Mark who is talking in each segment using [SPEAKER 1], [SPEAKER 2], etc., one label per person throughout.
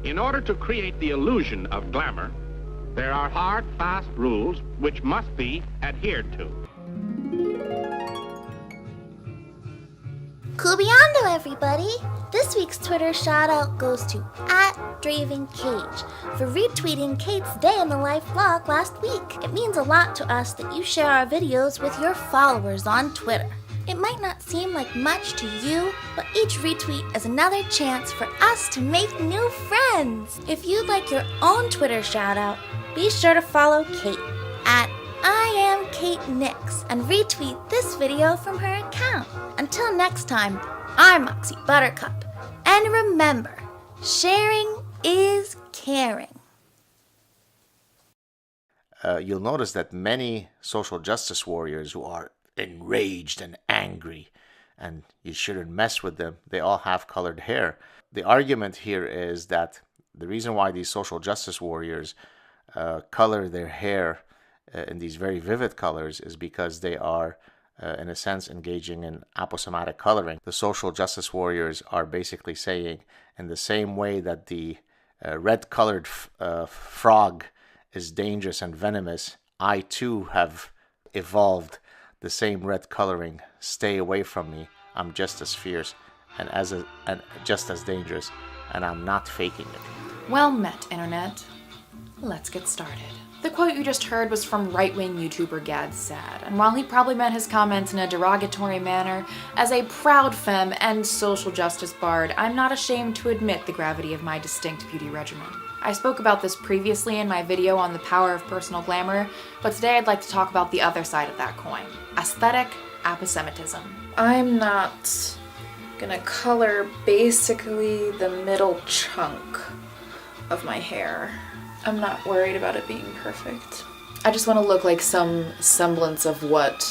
[SPEAKER 1] In order to create the illusion of glamour, there are hard, fast rules which must be adhered to.
[SPEAKER 2] Cubiando, everybody! This week's Twitter shout-out goes to @DravenCage for retweeting Kate's Day in the Life vlog last week. It means a lot to us that you share our videos with your followers on Twitter. It might not seem like much to you, but each retweet is another chance for us to make new friends. If you'd like your own Twitter shout-out, be sure to follow Kate @IamKateNix and retweet this video from her account. Until next time, I'm Moxie Buttercup. And remember, sharing is caring.
[SPEAKER 3] You'll notice that many social justice warriors who are enraged and angry, and you shouldn't mess with them, they all have colored hair. The argument here is that the reason why these social justice warriors color their hair in these very vivid colors is because they are, in a sense, engaging in aposematic coloring. The social justice warriors are basically saying, in the same way that the red-colored frog is dangerous and venomous, I too have evolved the same red coloring. Stay away from me. I'm just as fierce and just as dangerous, and I'm not faking it.
[SPEAKER 4] Well met, Internet. Let's get started. The quote you just heard was from right-wing YouTuber Gad Sad, and while he probably meant his comments in a derogatory manner, as a proud femme and social justice bard, I'm not ashamed to admit the gravity of my distinct beauty regimen. I spoke about this previously in my video on the power of personal glamour, but today I'd like to talk about the other side of that coin, aesthetic aposematism. I'm not gonna color basically the middle chunk of my hair. I'm not worried about it being perfect. I just want to look like some semblance of what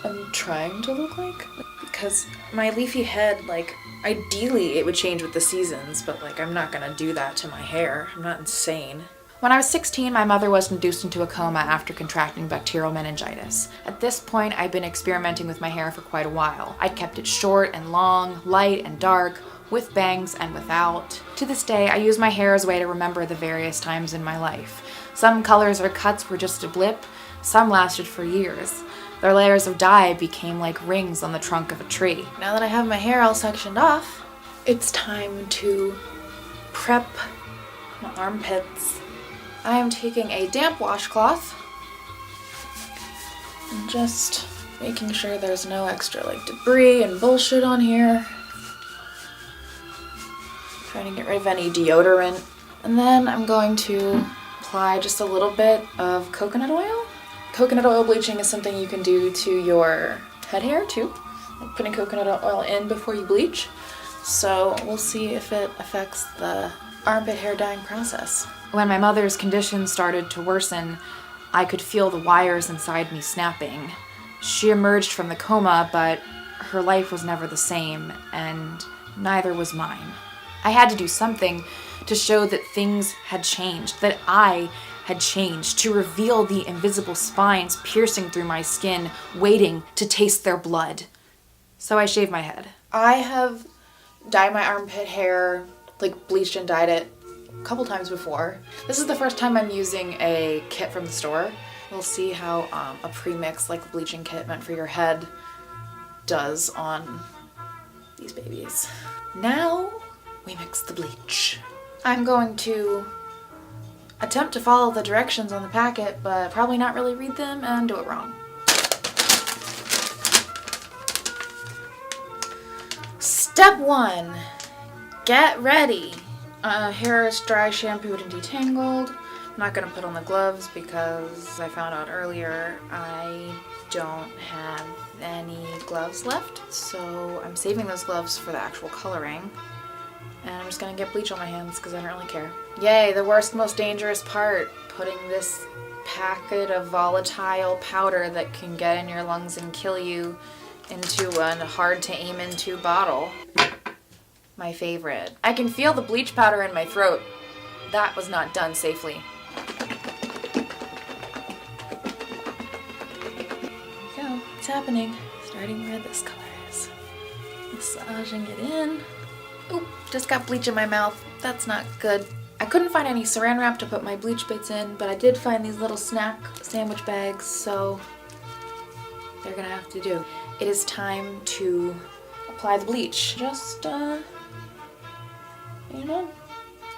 [SPEAKER 4] I'm trying to look like. Because my leafy head, like, ideally it would change with the seasons, but like I'm not gonna do that to my hair. I'm not insane. When I was 16, my mother was induced into a coma after contracting bacterial meningitis. At this point, I'd been experimenting with my hair for quite a while. I'd kept it short and long, light and dark, with bangs and without. To this day, I use my hair as a way to remember the various times in my life. Some colors or cuts were just a blip, some lasted for years. Their layers of dye became like rings on the trunk of a tree. Now that I have my hair all sectioned off, it's time to prep my armpits. I am taking a damp washcloth and just making sure there's no extra like debris and bullshit on here. Trying to get rid of any deodorant. And then I'm going to apply just a little bit of coconut oil. Coconut oil bleaching is something you can do to your head hair too. Like putting coconut oil in before you bleach. So we'll see if it affects the armpit hair dyeing process. When my mother's condition started to worsen, I could feel the wires inside me snapping. She emerged from the coma, but her life was never the same, and neither was mine. I had to do something to show that things had changed, that I had changed, to reveal the invisible spines piercing through my skin, waiting to taste their blood. So I shaved my head. I have dyed my armpit hair, like bleached and dyed it, a couple times before. This is the first time I'm using a kit from the store. We'll see how a premix like the bleaching kit meant for your head does on these babies. Now, we mix the bleach. I'm going to attempt to follow the directions on the packet, but probably not really read them and do it wrong. Step 1. Get ready. Hair is dry, shampooed, and detangled. I'm not gonna put on the gloves because I found out earlier I don't have any gloves left, so I'm saving those gloves for the actual coloring. And I'm just gonna get bleach on my hands because I don't really care. Yay, the worst, most dangerous part. Putting this packet of volatile powder that can get in your lungs and kill you into a hard to aim into bottle. My favorite. I can feel the bleach powder in my throat. That was not done safely. There we go, it's happening. Starting where this color is. Massaging it in. Oop, just got bleach in my mouth. That's not good. I couldn't find any saran wrap to put my bleach bits in, but I did find these little snack sandwich bags, so they're gonna have to do. It is time to apply the bleach. Just, you know,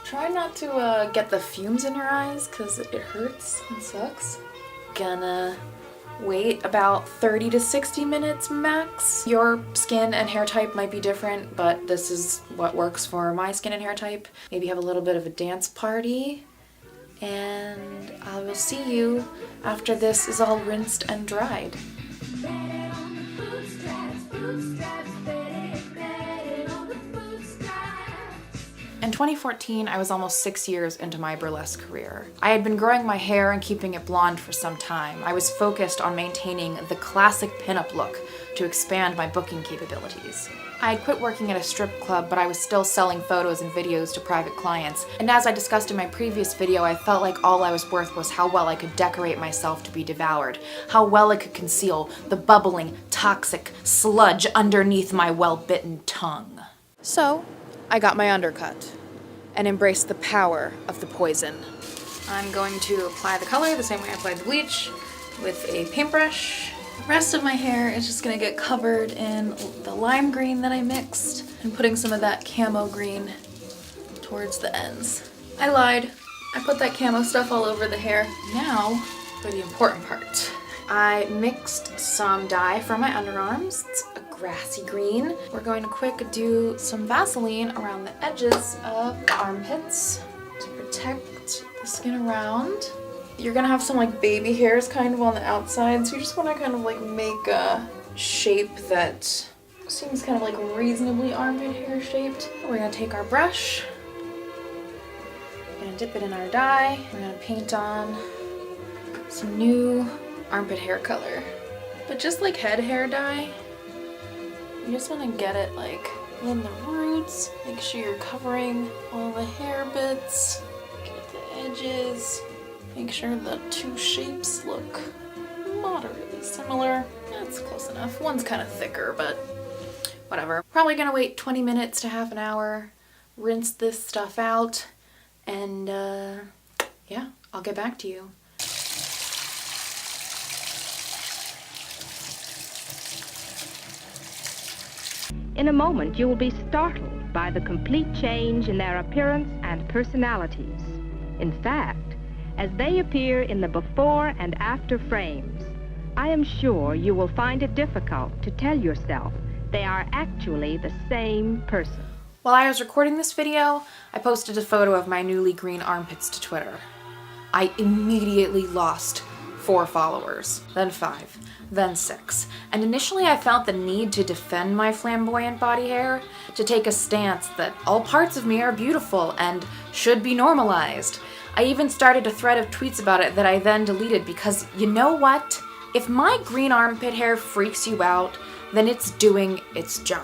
[SPEAKER 4] try not to get the fumes in your eyes, because it hurts and sucks. Gonna wait about 30 to 60 minutes max. Your skin and hair type might be different, but this is what works for my skin and hair type. Maybe have a little bit of a dance party, and I will see you after this is all rinsed and dried. In 2014, I was almost 6 years into my burlesque career. I had been growing my hair and keeping it blonde for some time. I was focused on maintaining the classic pinup look to expand my booking capabilities. I had quit working at a strip club, but I was still selling photos and videos to private clients. And as I discussed in my previous video, I felt like all I was worth was how well I could decorate myself to be devoured, how well I could conceal the bubbling, toxic sludge underneath my well-bitten tongue. So, I got my undercut and embraced the power of the poison. I'm going to apply the color the same way I applied the bleach with a paintbrush. The rest of my hair is just gonna get covered in the lime green that I mixed and putting some of that camo green towards the ends. I lied. I put that camo stuff all over the hair. Now for the important part. I mixed some dye for my underarms. It's a grassy green. We're going to quick do some Vaseline around the edges of the armpits to protect the skin around. You're gonna have some like baby hairs kind of on the outside, so you just want to kind of like make a shape that seems kind of like reasonably armpit hair shaped. We're gonna take our brush, we're gonna dip it in our dye, we're gonna paint on some new armpit hair color. But just like head hair dye, you just want to get it like in the roots, make sure you're covering all the hair bits, get the edges, make sure the two shapes look moderately similar. That's close enough. One's kind of thicker, but whatever. Probably gonna wait 20 minutes to half an hour, rinse this stuff out, and yeah, I'll get back to you.
[SPEAKER 5] In a moment, you will be startled by the complete change in their appearance and personalities. In fact, as they appear in the before and after frames, I am sure you will find it difficult to tell yourself they are actually the same person.
[SPEAKER 4] While I was recording this video, I posted a photo of my newly green armpits to Twitter. I immediately lost 4 followers, then 5. Then 6. And initially I felt the need to defend my flamboyant body hair, to take a stance that all parts of me are beautiful and should be normalized. I even started a thread of tweets about it that I then deleted because, you know what? If my green armpit hair freaks you out, then it's doing its job.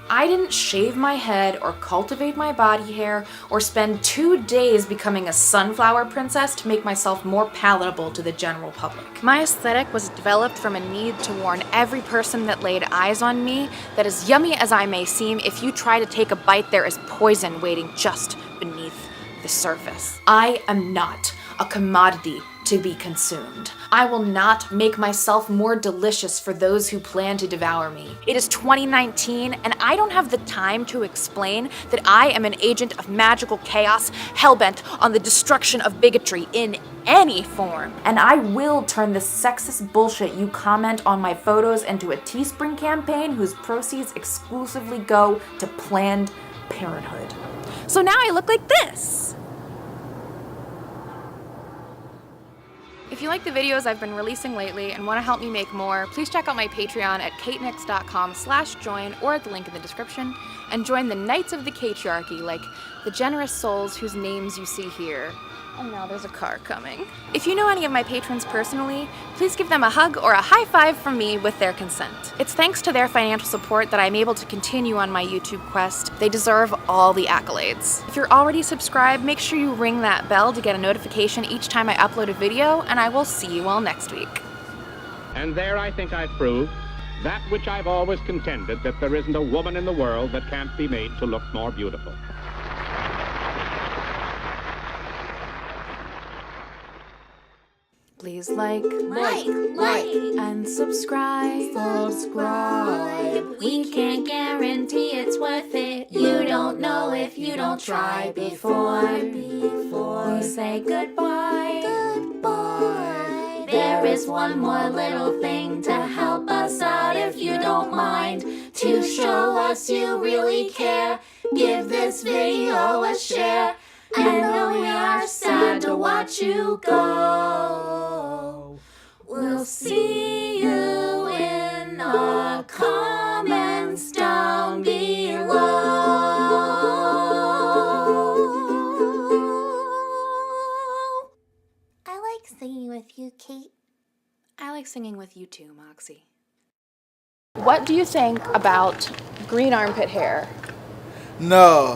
[SPEAKER 4] I didn't shave my head or cultivate my body hair or spend 2 days becoming a sunflower princess to make myself more palatable to the general public. My aesthetic was developed from a need to warn every person that laid eyes on me that as yummy as I may seem, if you try to take a bite, there is poison waiting just beneath the surface. I am not a commodity to be consumed. I will not make myself more delicious for those who plan to devour me. It is 2019 and I don't have the time to explain that I am an agent of magical chaos hellbent on the destruction of bigotry in any form. And I will turn this sexist bullshit you comment on my photos into a Teespring campaign whose proceeds exclusively go to Planned Parenthood. So now I look like this. If you like the videos I've been releasing lately and want to help me make more, please check out my Patreon at katenix.com/join or at the link in the description, and join the Knights of the KATE-RIARCHY, like the generous souls whose names you see here. And now there's a car coming. If you know any of my patrons personally, please give them a hug or a high five from me with their consent. It's thanks to their financial support that I'm able to continue on my YouTube quest. They deserve all the accolades. If you're already subscribed, make sure you ring that bell to get a notification each time I upload a video, and I will see you all next week.
[SPEAKER 1] And there I think I've proved that which I've always contended, that there isn't a woman in the world that can't be made to look more beautiful.
[SPEAKER 4] Please like,
[SPEAKER 2] and
[SPEAKER 4] subscribe.
[SPEAKER 2] We can't guarantee it's worth it. You don't know if you don't try before. We say goodbye. There is one more little thing to help us out if you don't mind. To show us you really care, give this video a share. I know we are sad to watch you go. We'll see you in the comments down below. I like singing with you, Kate.
[SPEAKER 4] I like singing with you too, Moxie.
[SPEAKER 6] What do you think about green armpit hair?
[SPEAKER 7] No.